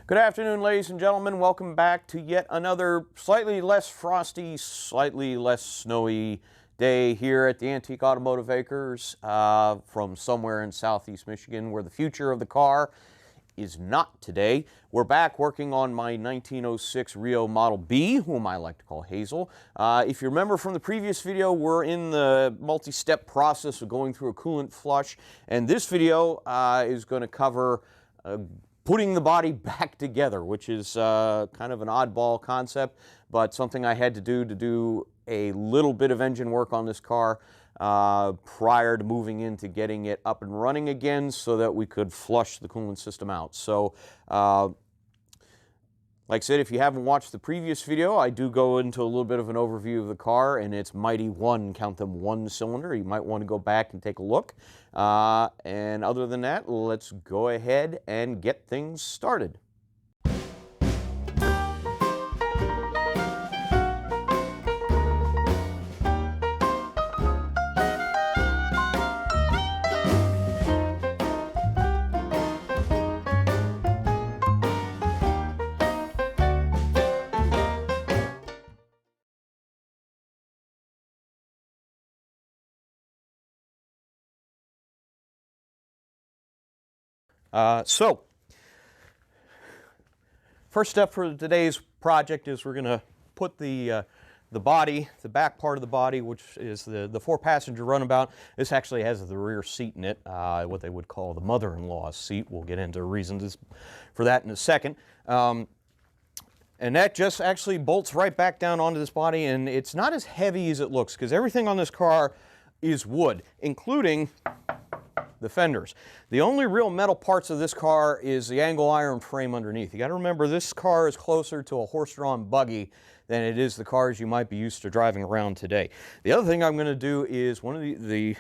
Good afternoon, ladies and gentlemen. Welcome back to yet another slightly less frosty, slightly less snowy day here at the Antique Automotive Acres from somewhere in southeast Michigan, where the future of the car is not today. We're back working on my 1906 Reo Model B, whom I like to call Hazel. If you remember from the previous video, we're in the multi-step process of going through a coolant flush, and this video is going to cover putting the body back together, which is kind of an oddball concept, but something I had to do a little bit of engine work on this car prior to moving into getting it up and running again so that we could flush the coolant system out. So, like I said, if you haven't watched the previous video, I do go into a little bit of an overview of the car and its mighty count them, one cylinder. You might want to go back and take a look. And other than that, let's go ahead and get things started. First step for today's project is we're going to put the body, the back part of the body, which is the four-passenger runabout. This actually has the rear seat in it, what they would call the mother-in-law's seat. We'll get into reasons for that in a second. And that just actually bolts right back down onto this body, and it's not as heavy as it looks because everything on this car is wood, including the fenders. The only real metal parts of this car is the angle iron frame underneath. You got to remember, this car is closer to a horse-drawn buggy than it is the cars you might be used to driving around today. The other thing I'm going to do is one of the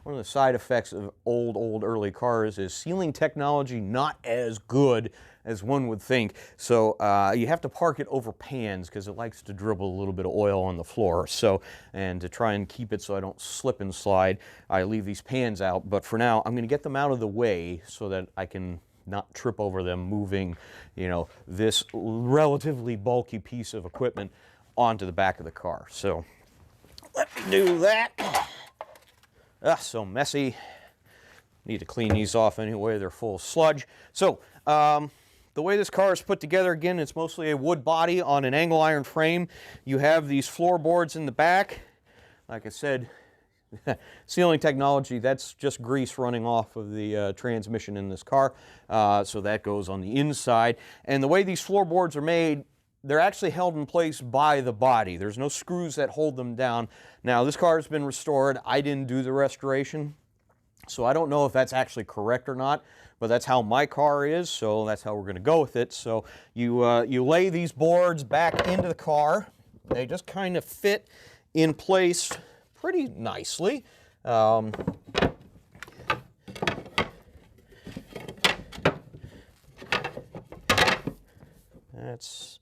one of the side effects of old early cars is sealing technology not as good as one would think. So you have to park it over pans because it likes to dribble a little bit of oil on the floor. So, and to try and keep it so I don't slip and slide, I leave these pans out. But for now, I'm going to get them out of the way so that I can not trip over them moving, this relatively bulky piece of equipment onto the back of the car. So let me do that. So messy. Need to clean these off anyway. They're full of sludge. So the way this car is put together, again, it's mostly a wood body on an angle iron frame. You have these floorboards in the back. Like I said, sealing technology, that's just grease running off of the transmission in this car. So that goes on the inside. And the way these floorboards are made, they're actually held in place by the body. There's no screws that hold them down. Now, this car has been restored. I didn't do the restoration, so I don't know if that's actually correct or not, but that's how my car is, so that's how we're going to go with it. So you lay these boards back into the car. They just kind of fit in place pretty nicely. That's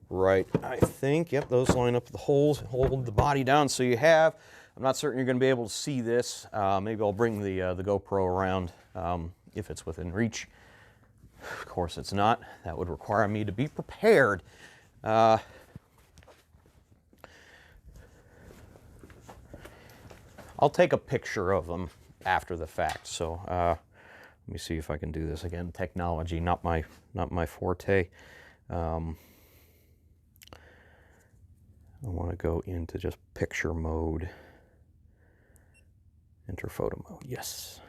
right, I think. Yep, those line up the holes, hold the body down. So you have, I'm not certain you're going to be able to see this. Maybe I'll bring the GoPro around if it's within reach. Of course it's not. That would require me to be prepared. I'll take a picture of them after the fact. So let me see if I can do this again. Technology, not my forte. I want to go into just picture mode. Enter photo mode. Yes.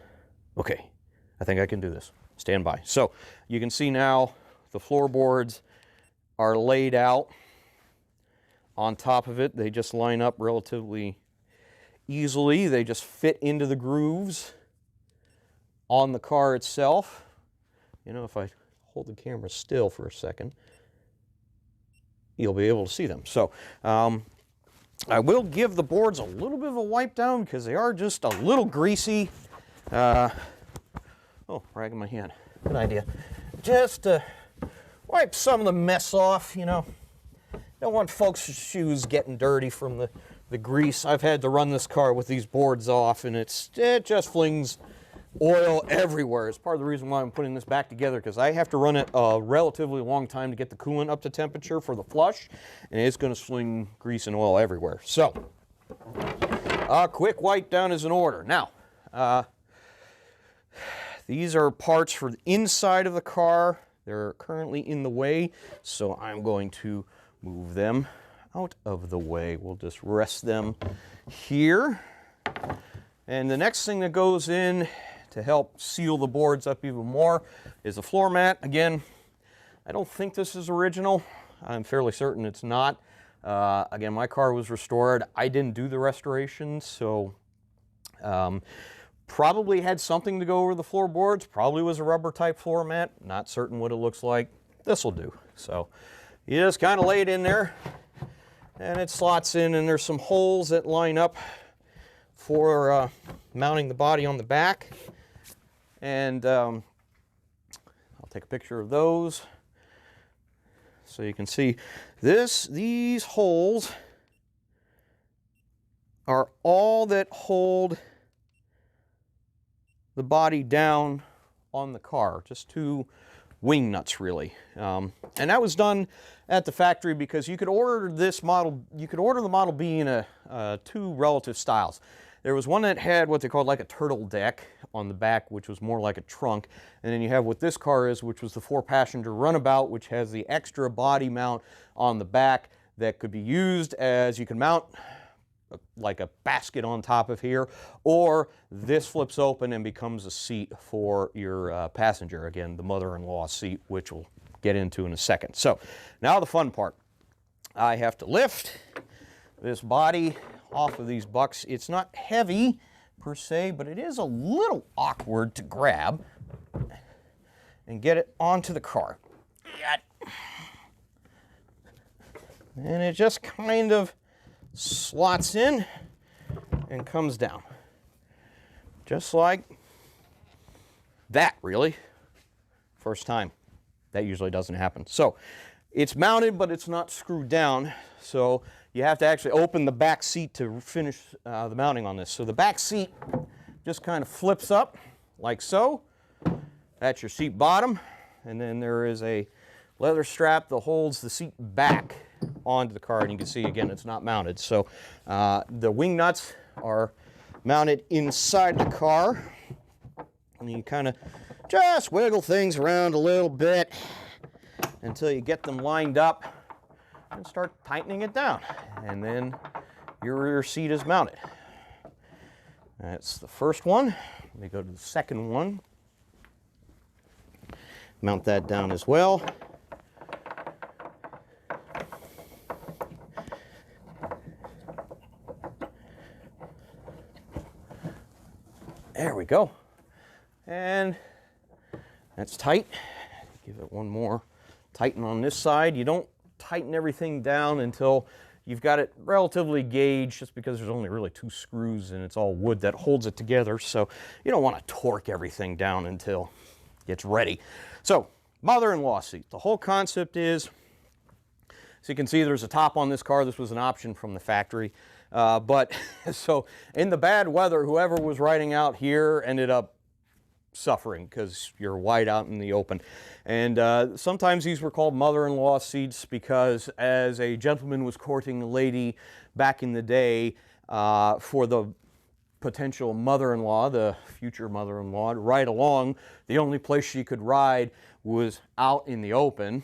Okay. I think I can do this. Stand by. So you can see now the floorboards are laid out on top of it. They just line up relatively easily. They just fit into the grooves on the car itself. If I hold the camera still for a second, you'll be able to see them. So I will give the boards a little bit of a wipe down because they are just a little greasy. Oh, ragging my hand. Good idea. Just wipe some of the mess off, Don't want folks' shoes getting dirty from the grease. I've had to run this car with these boards off, and it just flings oil everywhere. It's part of the reason why I'm putting this back together, because I have to run it a relatively long time to get the coolant up to temperature for the flush, and it's going to sling grease and oil everywhere. So, quick wipe down is in order. Now, these are parts for the inside of the car. They're currently in the way, so I'm going to move them out of the way. We'll just rest them here. And the next thing that goes in to help seal the boards up even more is a floor mat. Again, I don't think this is original. I'm fairly certain it's not. Again, my car was restored. I didn't do the restoration, so probably had something to go over the floorboards. Probably was a rubber type floor mat. Not certain what it looks like. This will do. So you just kind of lay it in there and it slots in, and there's some holes that line up for mounting the body on the back. And I'll take a picture of those so you can see these holes are all that hold the body down on the car, just two wing nuts really. And that was done at the factory because you could order this model, you could order the Model B in two relative styles. There was one that had what they called like a turtle deck on the back, which was more like a trunk. And then you have what this car is, which was the 4-passenger runabout, which has the extra body mount on the back that could be used as, you can mount like a basket on top of here, or this flips open and becomes a seat for your passenger. Again, the mother-in-law seat, which we'll get into in a second. So now the fun part. I have to lift this body off of these bucks. It's not heavy per se, but it is a little awkward to grab and get it onto the car. And it just kind of slots in and comes down. Just like that, really. First time. That usually doesn't happen. So it's mounted, but it's not screwed down. So you have to actually open the back seat to finish the mounting on this. So the back seat just kind of flips up like so. That's your seat bottom. And then there is a leather strap that holds the seat back onto the car. And you can see, again, it's not mounted. So the wing nuts are mounted inside the car. And you kind of just wiggle things around a little bit until you get them lined up and start tightening it down. And then your rear seat is mounted. That's the first one. Let me go to the second one. Mount that down as well. There we go. And that's tight. Give it one more tighten on this side. You don't tighten everything down until you've got it relatively gauged, just because there's only really 2 screws and it's all wood that holds it together. So you don't want to torque everything down until it's ready. So mother-in-law seat. The whole concept is, so you can see there's a top on this car. This was an option from the factory. But so in the bad weather, whoever was riding out here ended up suffering because you're wide out in the open. And sometimes these were called mother-in-law seats because as a gentleman was courting a lady back in the day, for the potential mother-in-law, the future mother-in-law, to ride along, the only place she could ride was out in the open,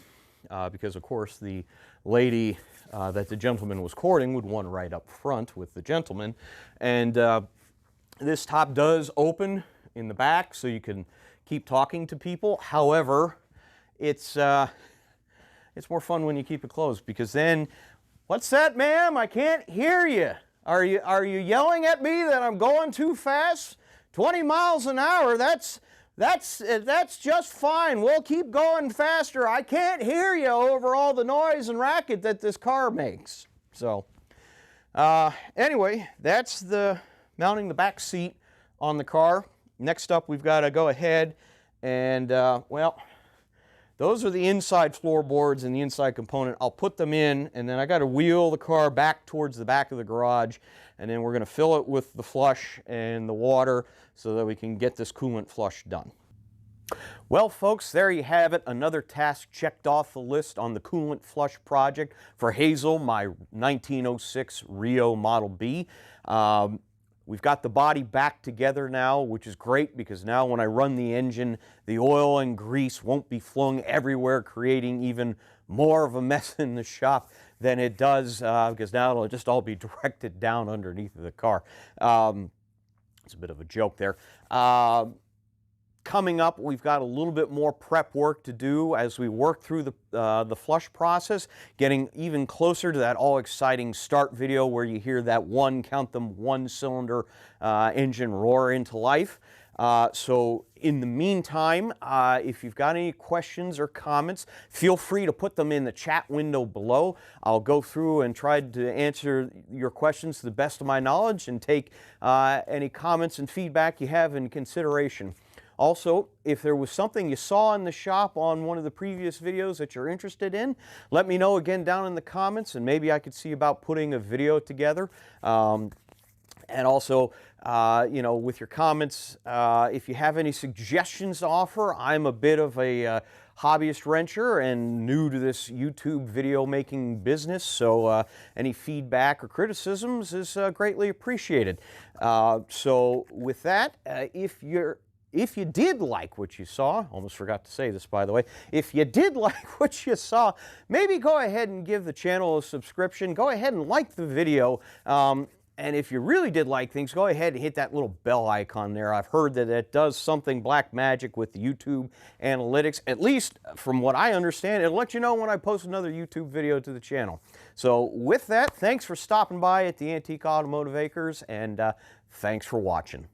because of course the lady that the gentleman was courting would want to ride up front with the gentleman. And this top does open in the back so you can keep talking to people. However, it's more fun when you keep it closed, because then, what's that, ma'am? I can't hear you. Are you yelling at me that I'm going too fast? 20 miles an hour, that's just fine. We'll keep going faster. I can't hear you over all the noise and racket that this car makes. So anyway, that's the mounting the back seat on the car. Next up, we've got to go ahead and, well, those are the inside floorboards and the inside component. I'll put them in, and then I got to wheel the car back towards the back of the garage, and then we're going to fill it with the flush and the water so that we can get this coolant flush done. Well, folks, there you have it. Another task checked off the list on the coolant flush project for Hazel, my 1906 Reo Model B. We've got the body back together now, which is great because now when I run the engine, the oil and grease won't be flung everywhere, creating even more of a mess in the shop than it does, because now it'll just all be directed down underneath the car. It's a bit of a joke there. Coming up, we've got a little bit more prep work to do as we work through the flush process, getting even closer to that all-exciting start video where you hear that one-cylinder engine roar into life. So in the meantime, if you've got any questions or comments, feel free to put them in the chat window below. I'll go through and try to answer your questions to the best of my knowledge and take any comments and feedback you have in consideration. Also, if there was something you saw in the shop on one of the previous videos that you're interested in, let me know again down in the comments, and maybe I could see about putting a video together. And also, you know, with your comments, if you have any suggestions to offer, I'm a bit of a hobbyist wrencher and new to this YouTube video making business, so any feedback or criticisms is greatly appreciated. So with that, if you did like what you saw, almost forgot to say this by the way, if you did like what you saw, maybe go ahead and give the channel a subscription, go ahead and like the video, and if you really did like things, go ahead and hit that little bell icon there. I've heard that it does something black magic with the YouTube analytics, at least from what I understand. It'll let you know when I post another YouTube video to the channel. So with that, thanks for stopping by at the Antique Automotive Acres, and thanks for watching.